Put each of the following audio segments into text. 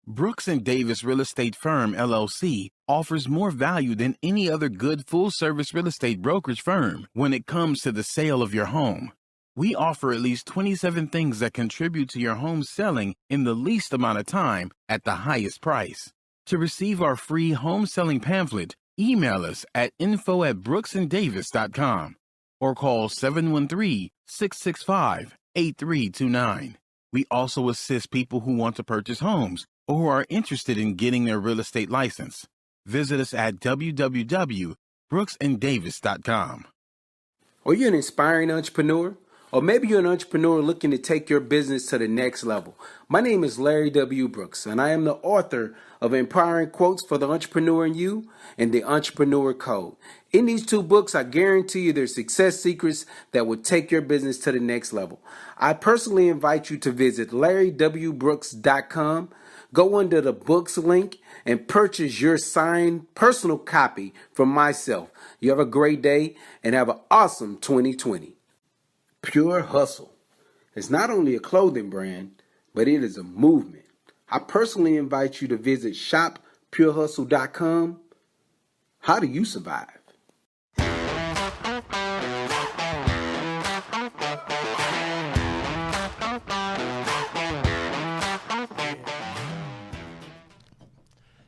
Brooks and Davis Real Estate Firm, LLC, offers more value than any other good full-service real estate brokerage firm when it comes to the sale of your home. We offer at least 27 things that contribute to your home selling in the least amount of time at the highest price. To receive our free home selling pamphlet, email us at info@brooksanddavis.com or call 713-665-8329. We also assist people who want to purchase homes or who are interested in getting their real estate license. Visit us at www.brooksanddavis.com. Are you an inspiring entrepreneur? Or maybe you're an entrepreneur looking to take your business to the next level. My name is Larry W. Brooks, and I am the author of Empowering Quotes for the Entrepreneur in You and The Entrepreneur Code. In these two books, I guarantee you there's success secrets that will take your business to the next level. I personally invite you to visit LarryWBrooks.com. Go under the books link and purchase your signed personal copy from myself. You have a great day and have an awesome 2020. Pure Hustle is not only a clothing brand, but it is a movement. I personally invite you to visit shoppurehustle.com. How do you survive?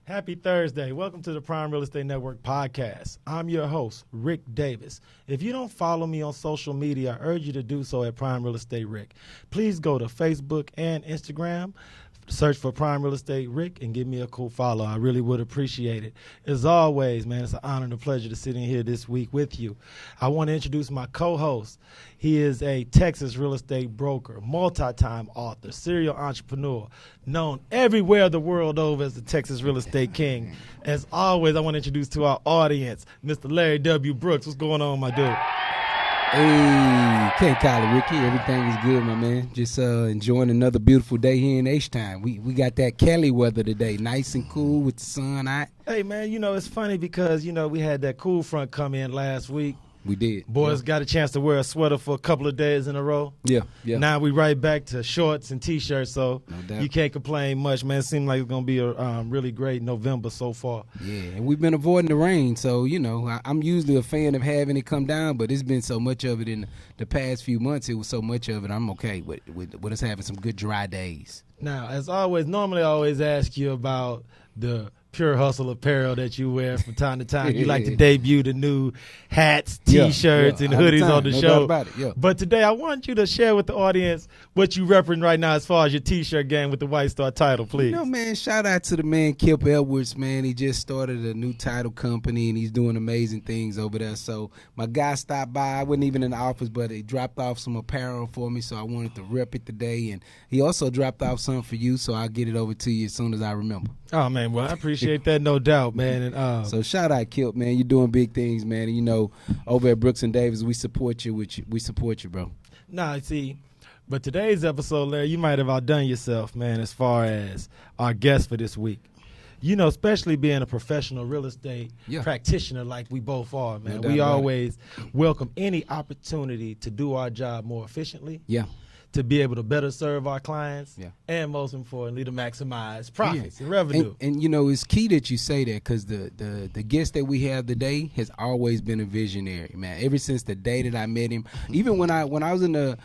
Happy Thursday. Welcome to the Prime Real Estate Network podcast. I'm your host, Ric Davis. If you don't follow me on social media, I urge you to do so at Prime Real Estate Ric. Please go to Facebook and Instagram, search for Prime Real Estate Ric, and give me a cool follow. I really would appreciate it. As always, man, it's an honor and a pleasure to sit in here this week with you. I want to introduce my co-host. He is a Texas real estate broker, multi-time author, serial entrepreneur, known everywhere the world over as the Texas Real Estate King. As always, I want to introduce to our audience, Mr. Larry W. Brooks. What's going on, my dude? Hey, can't call it Ricky. Everything is good, my man. Just enjoying another beautiful day here in H-Town. We got that Cali weather today, nice and cool with the sun out. Hey, man, it's funny because, we had that cool front come in last week. We did. Boys got a chance to wear a sweater for a couple of days in a row. Yeah. Now we right back to shorts and T-shirts, so you can't complain much, man. It seems like it's going to be a really great November so far. Yeah, and we've been avoiding the rain, so, I'm usually a fan of having it come down, but it's been so much of it in the past few months. It was so much of it, I'm okay with us having some good dry days. Now, as always, normally I always ask you about the Pure Hustle apparel that you wear from time to time. You like to debut the new hats, T-shirts, and hoodies on the show. Doubt about it, But today I want you to share with the audience what you repping right now as far as your T-shirt game with the White Star title, please. Man, shout out to the man Kip Edwards, man. He just started a new title company, and he's doing amazing things over there. So my guy stopped by. I wasn't even in the office, but he dropped off some apparel for me, so I wanted to rep it today. And he also dropped off some for you, so I'll get it over to you as soon as I remember. Oh, man, well, I appreciate that, no doubt, man. And so shout out, Kip, man. You're doing big things, man. And, over at Brooks and Davis, we support you. We support you, bro. Nah, see, but today's episode, Larry, you might have outdone yourself, man, as far as our guest for this week. Especially being a professional real estate practitioner like we both are, man. We always welcome any opportunity to do our job more efficiently. Yeah. To be able to better serve our clients, and most importantly, to maximize profits and revenue. And it's key that you say that, because the guest that we have today has always been a visionary, man. Ever since the day that I met him, even when I was in the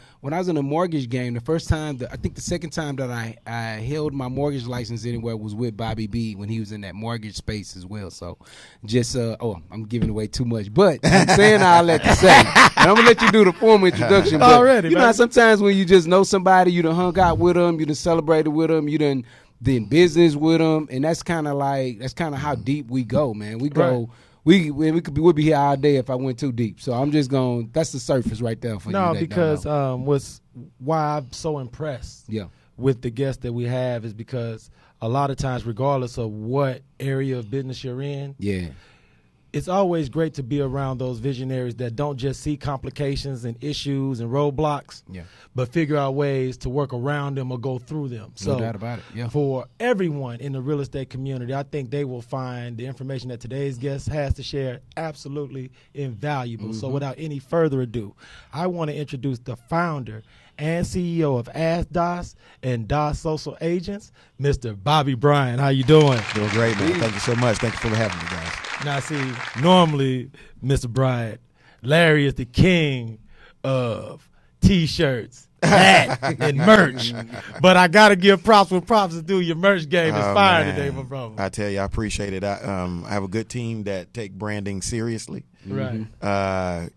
mortgage game, the first time, I think the second time that I held my mortgage license anywhere was with Bobby B when he was in that mortgage space as well. So just I'm giving away too much, but I'm saying all that to say, and I'm gonna let you do the formal introduction. But already, man. Sometimes when you just know somebody, you done hung out with them, you done celebrated with them, you done business with them, and that's kind of how deep we go, man. We go, we'd be here all day if I went too deep. So I'm just that's the surface right there for you. No, because why I'm so impressed with the guests that we have is because a lot of times, regardless of what area of business you're in, it's always great to be around those visionaries that don't just see complications and issues and roadblocks, but figure out ways to work around them or go through them. No doubt about it. For everyone in the real estate community, I think they will find the information that today's guest has to share absolutely invaluable. So without any further ado, I want to introduce the founder and CEO of Ask DOS and DOS Social Agents, Mr. Bobby Bryant. How you doing? Doing great, man. Thank you so much. Thank you for having me, guys. Now, see, normally, Mr. Bryant, Larry is the king of T-shirts, hats, and merch. But I got to give props where props is due. Your merch game is fire today, my brother. I tell you, I appreciate it. I have a good team that take branding seriously. Right.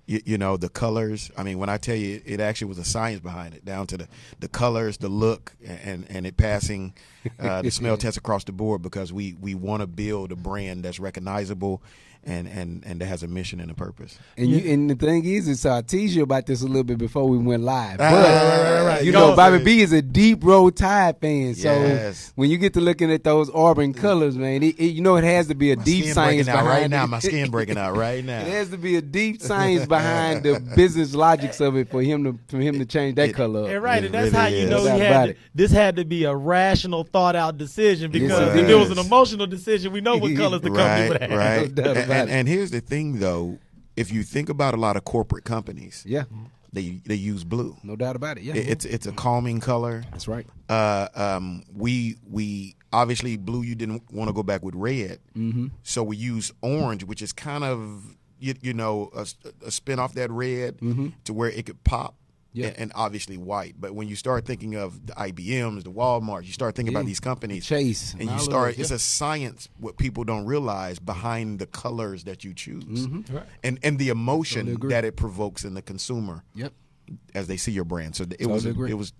You know, the colors. I mean, when I tell you, it actually was a science behind it, down to the colors, the look, and it passing the smell test across the board, because we want to build a brand that's recognizable and that has a mission and a purpose. And the thing is I teased you about this a little bit before we went live. But Right. you know, Bobby B is a deep Roll Tide fan. So Yes. when you get to looking at those Auburn colors, man, you know it has to be a deep science behind right it. now. My skin breaking out right now. It has to be a deep science behind the business logics of it for him to change that color up. And right, and that's really how you is. know No doubt about it. this had to be a rational, thought out decision, because Yes, if it it was is. an emotional decision, we know what colors the company would have. Right. No doubt about it. And here's the thing, though. If you think about a lot of corporate companies, Yeah, they use blue. no doubt about it. Yeah, It's a calming color. that's right. We obviously blue. You didn't want to go back with red, so we use orange, which is kind of you know a spin off that red to where it could pop. Yeah. And obviously white. But when you start thinking of the IBMs, the Walmarts, you start thinking about these companies. Chase. And you all start, those, it's a science, what people don't realize, behind the colors that you choose. Right. And the emotion Totally agree. that it provokes in the consumer Yep. as they see your brand. So it Totally agree. it was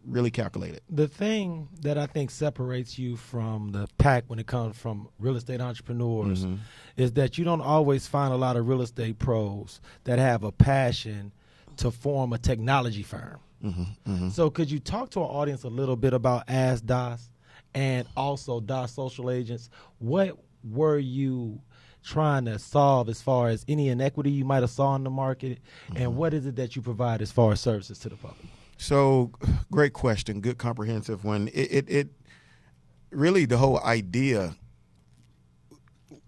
really calculated. The thing that I think separates you from the pack when it comes from real estate entrepreneurs is that you don't always find a lot of real estate pros that have a passion to form a technology firm. So could you talk to our audience a little bit about Ask DOS and also DOS Social Agents? What were you trying to solve as far as any inequity you might have saw in the market, and what is it that you provide as far as services to the public? So great question, good comprehensive one. It really, the whole idea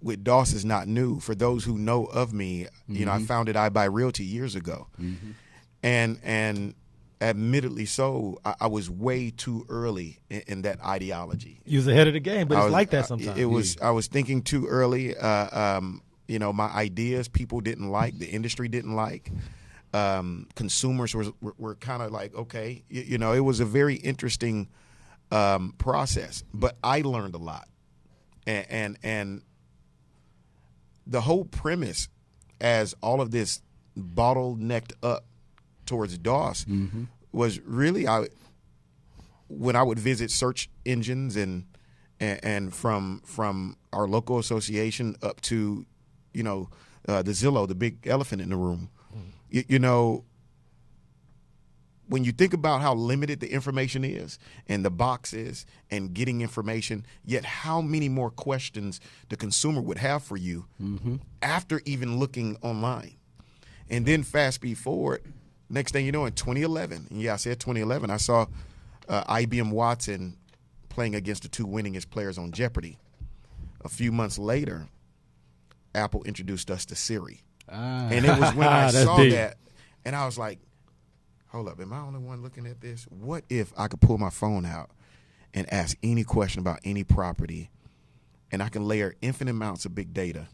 with DOS is not new. For those who know of me, you know, I founded iBuy Realty years ago, and admittedly so, I was way too early in that ideology. You was ahead of the game, but it's like that sometimes. I was thinking too early. You know, my ideas people didn't like, the industry didn't like. Consumers were kind of like, okay, you know, it was a very interesting process, but I learned a lot, and the whole premise, as all of this bottlenecked up towards DOS, was really when I would visit search engines and from our local association up to, you know, the Zillow, the big elephant in the room. You know, when you think about how limited the information is and the box is and getting information, yet how many more questions the consumer would have for you after even looking online. And then fast speed forward, next thing you know, in 2011, and yeah, I said 2011, I saw IBM Watson playing against the two winningest players on Jeopardy. A few months later, Apple introduced us to Siri. And it was when I saw that, and I was like, hold up, am I the only one looking at this? What if I could pull my phone out and ask any question about any property, and I can layer infinite amounts of big data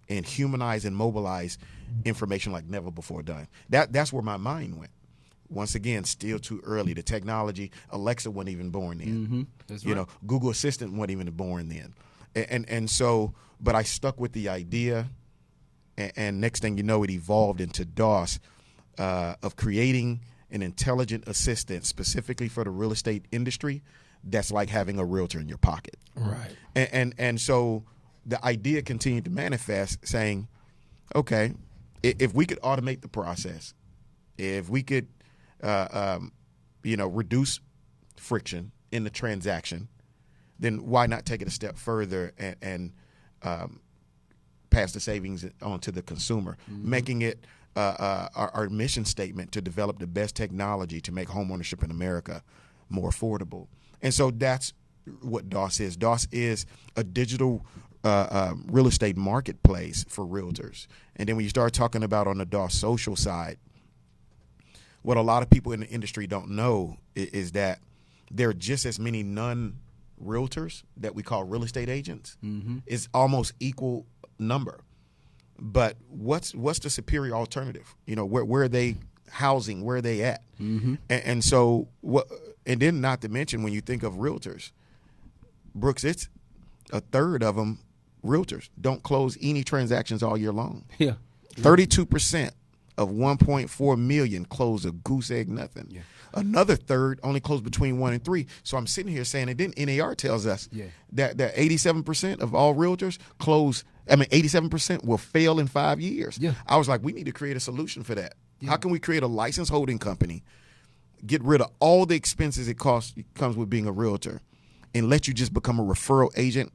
and humanize and mobilize information like never before done? That's where my mind went. Once again, still too early. The technology, Alexa wasn't even born then. That's you right. know, Google Assistant wasn't even born then. And so, but I stuck with the idea, and next thing you know, it evolved into DOS, of creating an intelligent assistant specifically for the real estate industry that's like having a realtor in your pocket. Right. And so the idea continued to manifest, saying, okay, if we could automate the process, if we could, you know, reduce friction in the transaction, then why not take it a step further and pass the savings on to the consumer, making it our mission statement to develop the best technology to make homeownership in America more affordable. And so that's what DOS is. DOS is a digital real estate marketplace for realtors. And then when you start talking about on the DOS social side, what a lot of people in the industry don't know is that there are just as many non-realtors that we call real estate agents. It's almost equal number. But what's the superior alternative? You know, where are they housing? Where are they at? And so and then not to mention when you think of realtors, Brooks, it's a third of them realtors don't close any transactions all year long. 32% of 1.4 million close a goose egg nothing. Another third only close between 1 and 3. So I'm sitting here saying, and then NAR tells us that 87% of all realtors close. 87% will fail in 5 years. I was like, we need to create a solution for that. How can we create a license holding company, get rid of all the expenses it comes with being a realtor, and let you just become a referral agent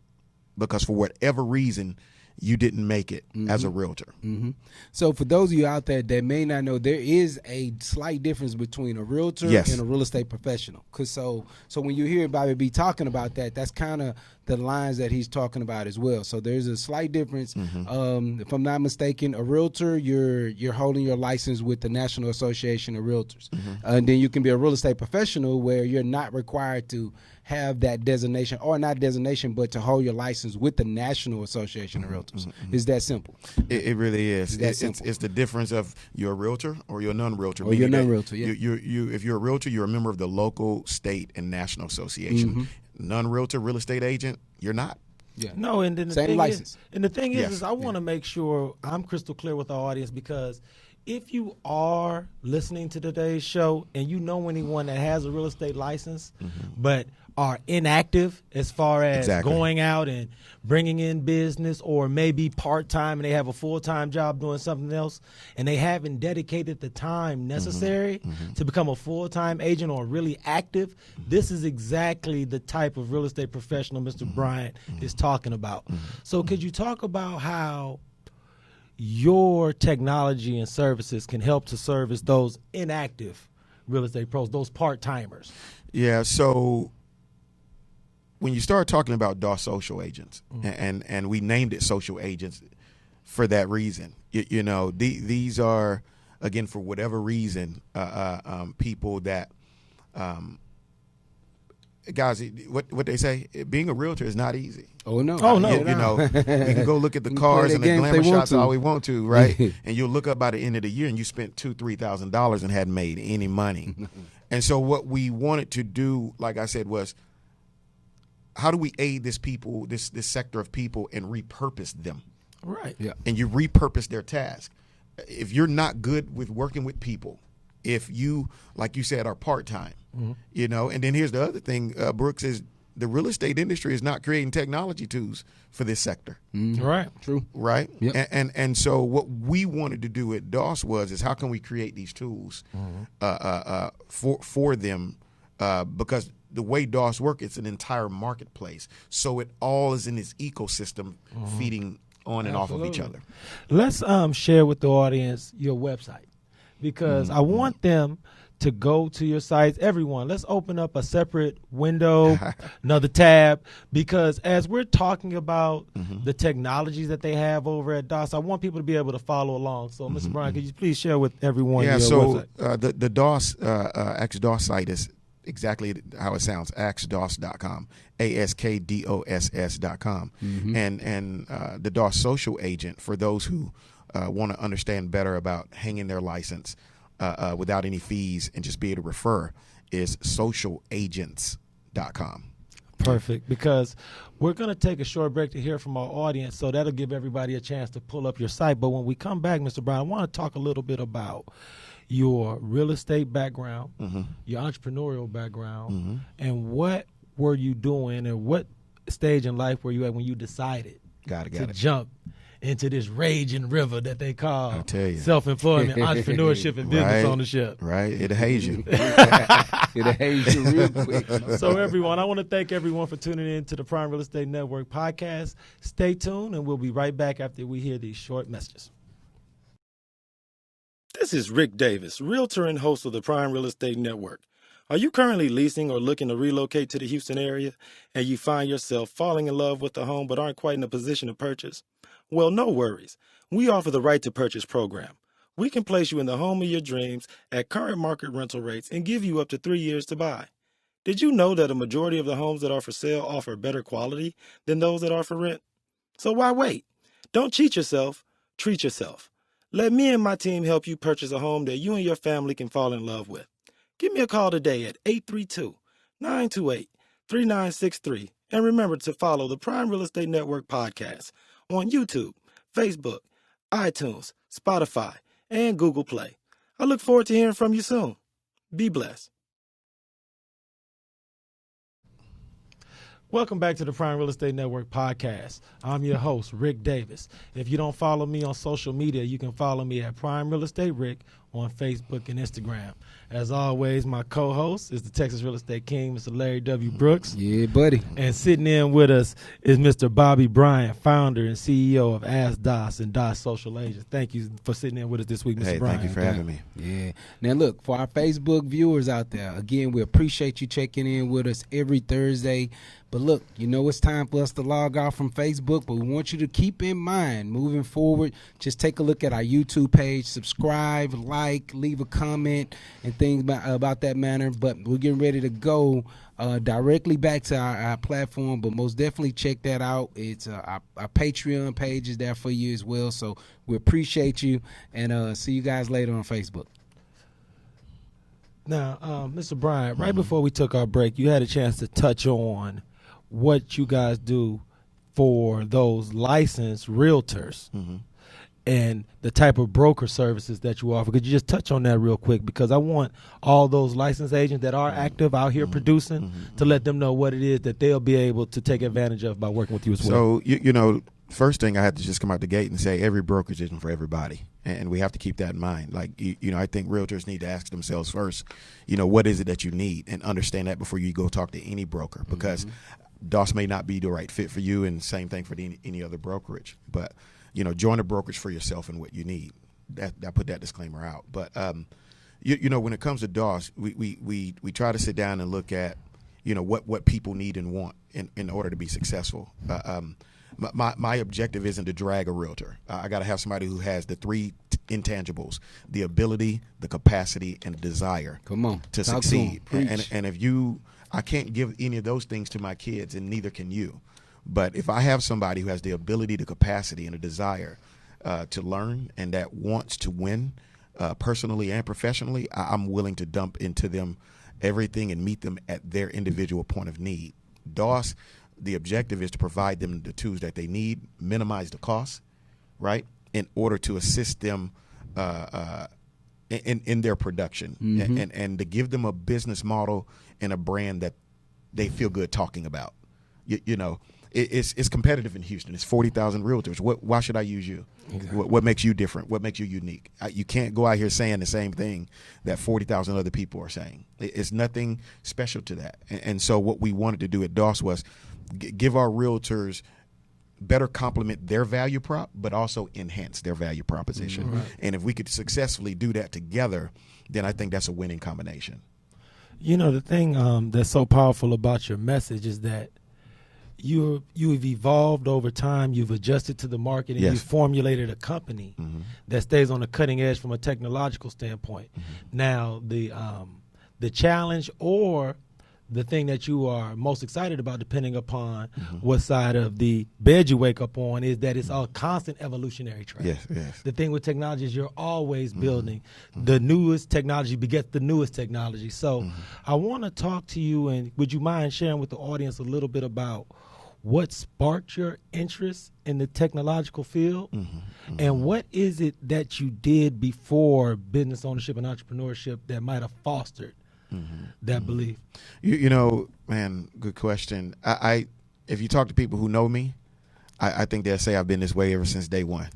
because for whatever reason you didn't make it as a realtor. So for those of you out there that may not know, there is a slight difference between a realtor and a real estate professional. So when you hear Bobby B talking about that, that's kind of the lines that he's talking about as well. So there's a slight difference. If I'm not mistaken, a realtor, you're holding your license with the National Association of Realtors. And then you can be a real estate professional where you're not required to have that designation, or not designation, but to hold your license with the National Association of Realtors. It's that simple. It really is. It's the difference of you're a realtor or you're a non-realtor. Or you're a non-realtor, if you're a realtor, you're a member of the local, state, and national association. Non-realtor, real estate agent, you're not. No, and then the Same thing license. And the thing is I want to make sure I'm crystal clear with our audience, because if you are listening to today's show and you know anyone that has a real estate license but are inactive as far as going out and bringing in business, or maybe part-time and they have a full-time job doing something else and they haven't dedicated the time necessary to become a full-time agent or really active, this is exactly the type of real estate professional Mr. Bryant is talking about. So could you talk about how your technology and services can help to service those inactive real estate pros, those part-timers? So when you start talking about DOS social agents, and we named it social agents for that reason, these are, again, for whatever reason, people that, guys, what they say, being a realtor is not easy. Oh no! We can go look at the cars and the glamour shots all we want to, right? And you'll look up by the end of the year and you spent $2,000-$3,000 and hadn't made any money. And so what we wanted to do, like I said, was how do we aid this sector of people and repurpose them? Right. And you repurpose their task. If you're not good with working with people, if you, like you said, are part-time, and then here's the other thing, Brooks, is the real estate industry is not creating technology tools for this sector. Right. True. Right. And so what we wanted to do at DOS is how can we create these tools for them, because the way DOS work, it's an entire marketplace. So it all is in this ecosystem feeding on and off of each other. Let's share with the audience your website, because I want them to go to your sites. Everyone, let's open up a separate window, another tab, because as we're talking about the technologies that they have over at DOS, I want people to be able to follow along. So, Mr. Bryant, could you please share with everyone your website? The DOS, AskDOS site is exactly how it sounds, askdos.com, ASKDOSS.com. And the DOS social agent, for those who want to understand better about hanging their license without any fees and just be able to refer, is socialagents.com. Perfect, because we're going to take a short break to hear from our audience, so that'll give everybody a chance to pull up your site. But when we come back, Mr. Brown, I want to talk a little bit about your real estate background, your entrepreneurial background, and what were you doing and what stage in life were you at when you decided to jump into this raging river that they call self-employment, entrepreneurship, and business ownership. Right. It'll haze you. It'll haze you real quick. So, everyone, I want to thank everyone for tuning in to the Prime Real Estate Network podcast. Stay tuned, and we'll be right back after we hear these short messages. This is Rick Davis, realtor and host of the Prime Real Estate Network. Are you currently leasing or looking to relocate to the Houston area, and you find yourself falling in love with a home but aren't quite in a position to purchase? Well, no worries. We offer the Right to Purchase program, We can place you in the home of your dreams at current market rental rates and give you up to 3 years to buy. Did you know that a majority of the homes that are for sale offer better quality than those that are for rent? So why wait? Don't cheat yourself, treat yourself. Let me and my team help you purchase a home that you and your family can fall in love with. Give me a call today at 832-928-3963. And remember to follow the Prime Real Estate Network podcast on YouTube, Facebook, iTunes, Spotify, and Google Play. I look forward to hearing from you soon. Be blessed. Welcome back to the Prime Real Estate Network podcast. I'm your host, Rick Davis. If you don't follow me on social media, you can follow me at Prime Real Estate Rick on Facebook and Instagram. As always, my co-host is the Texas Real Estate King, Mr. Larry W. Brooks. Yeah, buddy. And sitting in with us is Mr. Bobby Bryant, founder and CEO of Ask DOS and DOS Social Agents. Thank you for sitting in with us this week, Mr. Bryant. Thank you for having me. Yeah. Now, look, for our Facebook viewers out there, again, we appreciate you checking in with us every Thursday. But look, you know it's time for us to log off from Facebook, but we want you to keep in mind, moving forward, just take a look at our YouTube page, subscribe, like, leave a comment, and things about that manner. But we're getting ready to go directly back to our platform, but most definitely check that out. It's our Patreon page is there for you as well. So we appreciate you, and see you guys later on Facebook. Now, Mr. Bryant, right before we took our break, you had a chance to touch on what you guys do for those licensed realtors and the type of broker services that you offer. Could you just touch on that real quick? Because I want all those licensed agents that are active out here producing to let them know what it is that they'll be able to take advantage of by working with you as well. So, you know, first thing I had to just come out the gate and say every brokerage isn't for everybody. And we have to keep that in mind. Like, you know, I think realtors need to ask themselves first, you know, what is it that you need, and understand that before you go talk to any broker, because DOS may not be the right fit for you, and same thing for any other brokerage. But, you know, join a brokerage for yourself and what you need. I put that disclaimer out. But, you know, when it comes to DOS, we try to sit down and look at, you know, what people need and want in order to be successful. My objective isn't to drag a realtor. I got to have somebody who has the three intangibles: the ability, the capacity, and the desire to succeed. And if I can't give any of those things to my kids, and neither can you. But if I have somebody who has the ability, the capacity, and a desire to learn, and that wants to win personally and professionally, I'm willing to dump into them everything and meet them at their individual point of need. DOS, the objective is to provide them the tools that they need, minimize the cost, right, in order to assist them in their production, and to give them a business model and a brand that they feel good talking about. You know, it's competitive in Houston. It's 40,000 realtors. Why should I use you? Exactly. What makes you different? What makes you unique? You can't go out here saying the same thing that 40,000 other people are saying. It's nothing special to that. And so what we wanted to do at DOS was give our realtors better complement their value prop, but also enhance their value proposition. Right. And if we could successfully do that together, then I think that's a winning combination. You know, the thing that's so powerful about your message is that you've evolved over time, you've adjusted to the market, and you've formulated a company that stays on the cutting edge from a technological standpoint. Now, the challenge or the thing that you are most excited about, depending upon what side of the bed you wake up on, is that it's a constant evolutionary trend. Yes. The thing with technology is you're always building. The newest technology begets the newest technology. So I want to talk to you, and would you mind sharing with the audience a little bit about what sparked your interest in the technological field, and what is it that you did before business ownership and entrepreneurship that might have fostered that belief? You know, man, good question. I if you talk to people who know me, I think they'll say I've been this way ever since day one.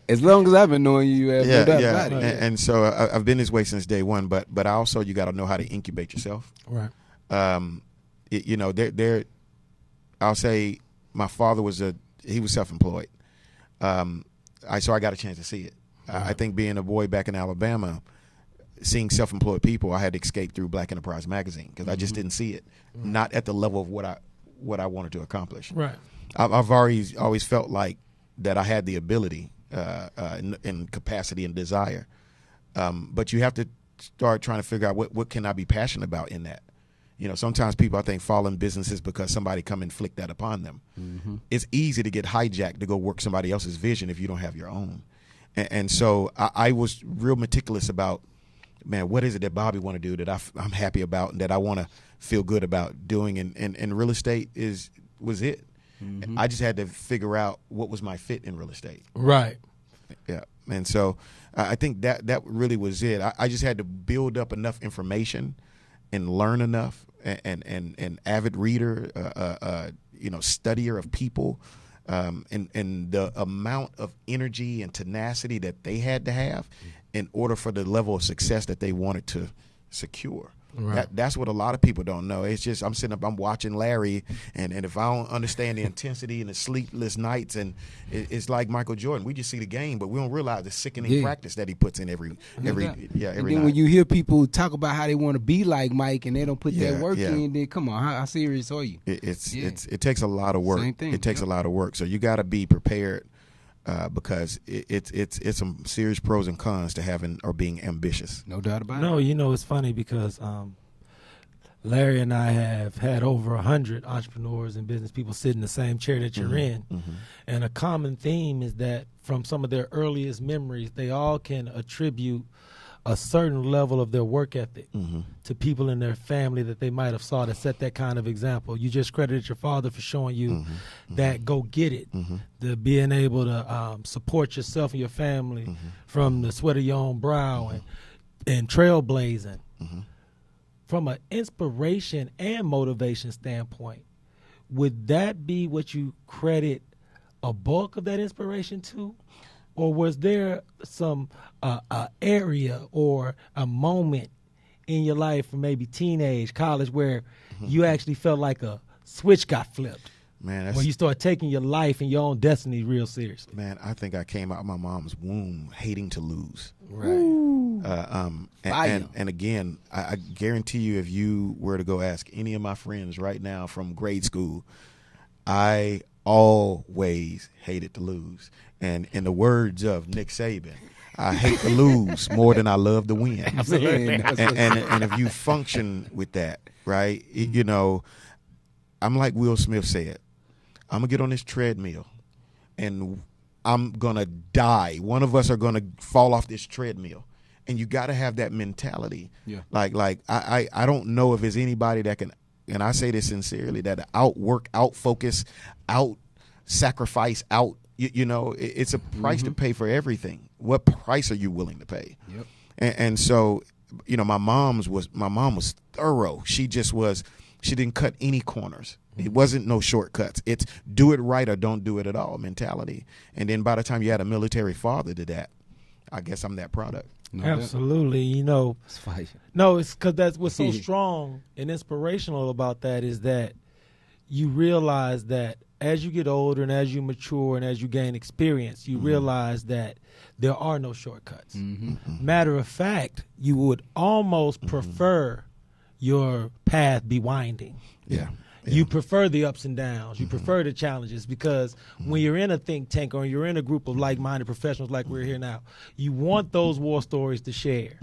As long as I've been knowing you, you have no doubt about it. And so I've been this way since day one. But also you got to know how to incubate yourself. Right. You know, I'll say my father he was self-employed. So I got a chance to see it. I think being a boy back in Alabama, seeing self-employed people, I had to escape through Black Enterprise magazine because I just didn't see it, not at the level of what I wanted to accomplish. Right. I've always felt like that I had the ability, in capacity and desire. But you have to start trying to figure out what can I be passionate about in that. Sometimes people, I think, fall in businesses because somebody come inflict that upon them. Mm-hmm. It's easy to get hijacked to go work somebody else's vision if you don't have your own. And so I was real meticulous about, man, what is it that Bobby want to do that I'm happy about and that I want to feel good about doing? And real estate was it. Mm-hmm. I just had to figure out what was my fit in real estate. Right. Yeah. And so I think that really was it. I just had to build up enough information and learn enough, and avid reader, studier of people, and the amount of energy and tenacity that they had to have in order for the level of success that they wanted to secure. Right. That's what a lot of people don't know. It's just I'm sitting up, I'm watching Larry, and if I don't understand the intensity and the sleepless nights, and it's like Michael Jordan. We just see the game, but we don't realize the sickening practice that he puts in every and then night. When you hear people talk about how they want to be like Mike and they don't put that work in, then come on, how serious are you? It takes a lot of work. Same thing. It takes a lot of work. So you got to be prepared. Because it's some serious pros and cons to having or being ambitious. No doubt about it. No, it's funny because Larry and I have had over 100 entrepreneurs and business people sit in the same chair that you're in. Mm-hmm. And a common theme is that from some of their earliest memories, they all can attribute a certain level of their work ethic to people in their family that they might have saw that set that kind of example. You just credited your father for showing you that go get it, the being able to support yourself and your family from the sweat of your own brow and trailblazing. From an inspiration and motivation standpoint, would that be what you credit a bulk of that inspiration to? Or was there some area or a moment in your life, maybe teenage, college, where you actually felt like a switch got flipped? Man, where you start taking your life and your own destiny real seriously? Man, I think I came out of my mom's womb hating to lose. Right. And again, I guarantee you, if you were to go ask any of my friends right now from grade school, I always hated to lose. And in the words of Nick Saban, I hate to lose more than I love to win. Absolutely. And if you function with that, right, I'm like Will Smith said, I'm going to get on this treadmill and I'm going to die. One of us are going to fall off this treadmill. And you got to have that mentality. Yeah. Like I don't know if there's anybody that can, and I say this sincerely, that outwork, outfocus, out-sacrifice, it's a price to pay for everything. What price are you willing to pay? Yep. And so, my mom was thorough. She didn't cut any corners. It wasn't no shortcuts. It's do it right or don't do it at all mentality. And then by the time you had a military father to that, I guess I'm that product. No, absolutely. It's fine. No, it's because that's what's so strong and inspirational about that is that you realize that as you get older and as you mature and as you gain experience, you realize that there are no shortcuts. Matter of fact, you would almost prefer your path be winding. Yeah. You prefer the ups and downs. You prefer the challenges because when you're in a think tank or you're in a group of like-minded professionals like we're here now, you want those war stories to share.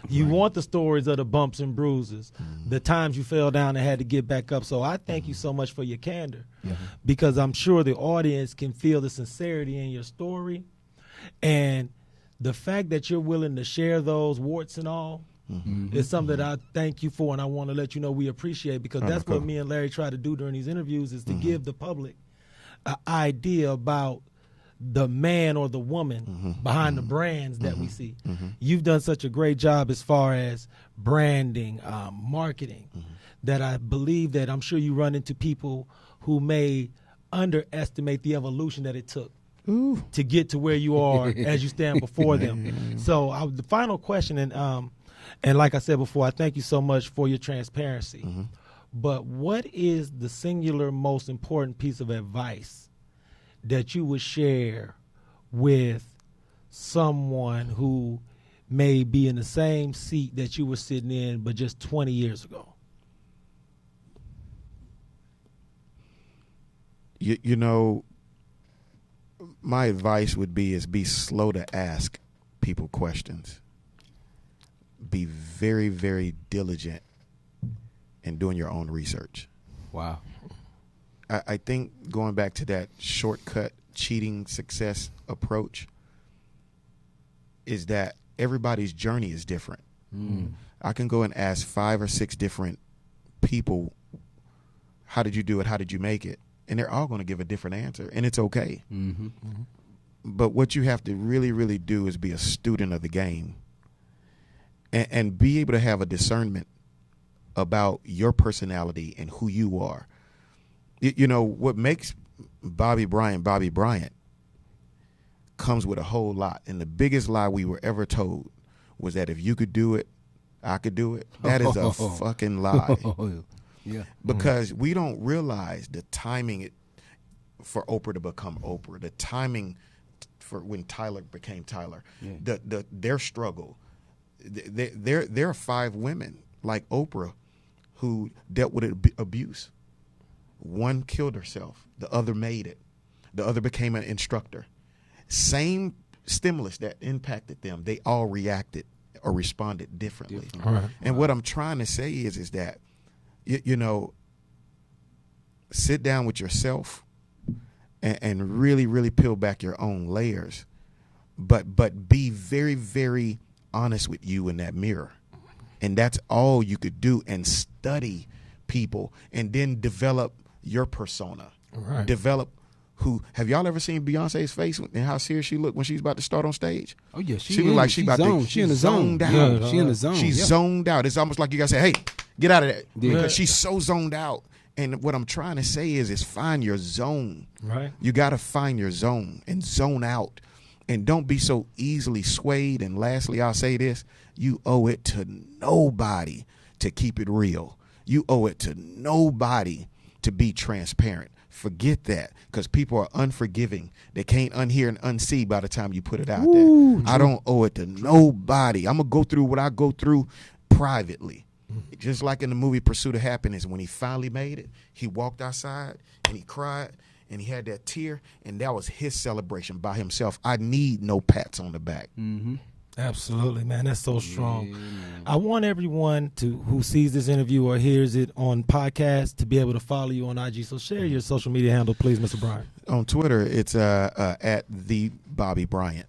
You want the stories of the bumps and bruises, the times you fell down and had to get back up. So I thank you so much for your candor because I'm sure the audience can feel the sincerity in your story. And the fact that you're willing to share those warts and all, it's something that I thank you for, and I want to let you know we appreciate because that's what me and Larry try to do during these interviews is to give the public an idea about the man or the woman behind the brands that we see. You've done such a great job as far as branding, marketing, that I believe that I'm sure you run into people who may underestimate the evolution that it took to get to where you are as you stand before them. So the final question, and like I said before, I thank you so much for your transparency. But what is the singular most important piece of advice that you would share with someone who may be in the same seat that you were sitting in, but just 20 years ago? my advice would be is be slow to ask people questions. Be very, very diligent in doing your own research. Wow. I think going back to that shortcut cheating success approach is that everybody's journey is different. I can go and ask 5 or 6 different people, how did you do it? How did you make it? And they're all going to give a different answer, and it's okay. But what you have to really, really do is be a student of the game and be able to have a discernment about your personality and who you are. You know, what makes Bobby Bryant comes with a whole lot. And the biggest lie we were ever told was that if you could do it, I could do it. That is a fucking lie. Yeah. Because we don't realize the timing for Oprah to become Oprah, the timing for when Tyler became Tyler, their struggle. There are 5 women like Oprah who dealt with abuse. One killed herself. The other made it. The other became an instructor. Same stimulus that impacted them, they all reacted or responded differently. Right. And what I'm trying to say is that, you know, sit down with yourself and really, really peel back your own layers, but be very, very honest with you in that mirror. And that's all you could do, and study people and then develop your persona. Right. Develop have y'all ever seen Beyonce's face and how serious she looked when she's about to start on stage? Oh yeah, she looked like she about to. She in the zone. Zoned out. Yeah, she in the zone. She's zoned out. It's almost like you gotta say, "Hey, get out of that," Yeah. because she's so zoned out. And what I'm trying to say is find your zone. Right. You got to find your zone and zone out, and don't be so easily swayed. And lastly, I'll say this: you owe it to nobody to keep it real. You owe it to nobody to be transparent. Forget that, because people are unforgiving. They can't unhear and unsee by the time you put it out there. I don't owe it to nobody. I'm going to go through what I go through privately. Just like in the movie Pursuit of Happiness, when he finally made it, he walked outside and he cried and he had that tear, and that was his celebration by himself. I need no pats on the back. Absolutely, man. That's so strong. I want everyone who sees this interview or hears it on podcast to be able to follow you on IG. So share your social media handle, please, Mr. Bryant. On Twitter, it's at the Bobby Bryant.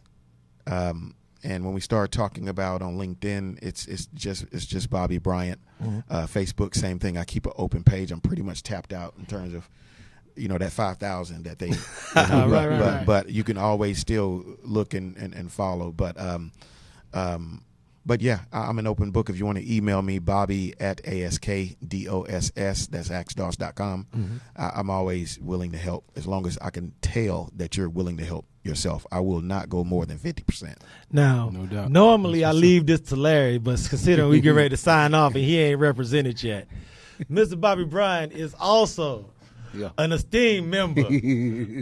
And when we start talking about on LinkedIn, it's just Bobby Bryant. Facebook, same thing. I keep an open page. I'm pretty much tapped out in terms of, you know, that 5,000 that they. But you can always still look and follow. But yeah, I'm an open book. If you want to email me, Bobby at ASKDOSS, that's axdos.com. I'm always willing to help, as long as I can tell that you're willing to help yourself. I will not go more than 50%. Now, No doubt. normally I leave this to Larry, but considering we get ready to sign off and he ain't represented yet, Mr. Bobby Bryant is also an esteemed member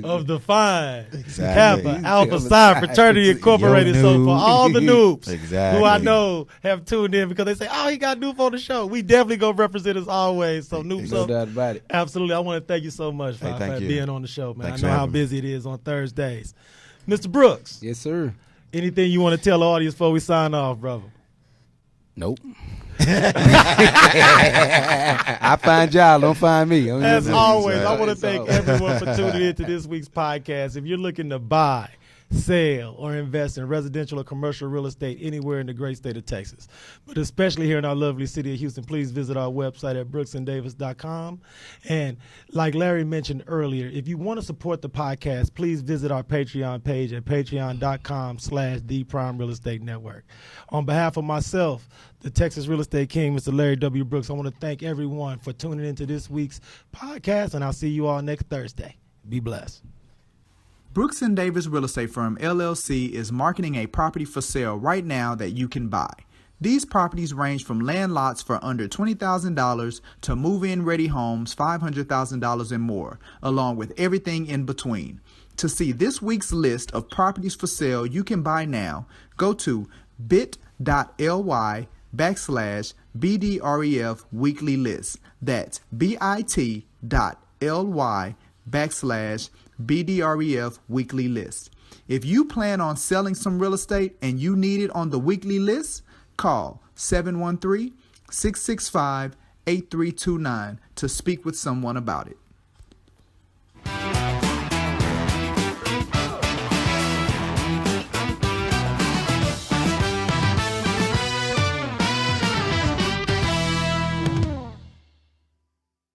of the Phi Kappa Alpha Psi Fraternity Incorporated. So for all the noobs who I know have tuned in because they say, "Oh, he got noob on the show," we definitely go represent us always. So noobs, No doubt about it. absolutely. I want to thank you so much for thank you. being on the show, man. Thanks I know for how having me. busy it is on Thursdays. Mr. Brooks, Yes, sir. anything you want to tell the audience before we sign off, brother? Nope. I find y'all, don't find me. As always, I want to As thank always. everyone for tuning in to this week's podcast. If you're looking to buy, sell, or invest in residential or commercial real estate anywhere in the great state of Texas, but especially here in our lovely city of Houston, please visit our website at brooksanddavis.com. And like Larry mentioned earlier, if you want to support the podcast, please visit our Patreon page at patreon.com/The Prime Real Estate Network. On behalf of myself, the Texas Real Estate King, Mr. Larry W. Brooks, I want to thank everyone for tuning into this week's podcast, and I'll see you all next Thursday. Be blessed. Brooks and Davis Real Estate Firm, LLC is marketing a property for sale right now that you can buy. These properties range from land lots for under $20,000 to move-in ready homes $500,000 and more, along with everything in between. To see this week's list of properties for sale you can buy now, go to bit.ly/BDREF weekly list. That's bit.ly/BDREF BDREF weekly list. If you plan on selling some real estate and you need it on the weekly list, call 713-665-8329 to speak with someone about it.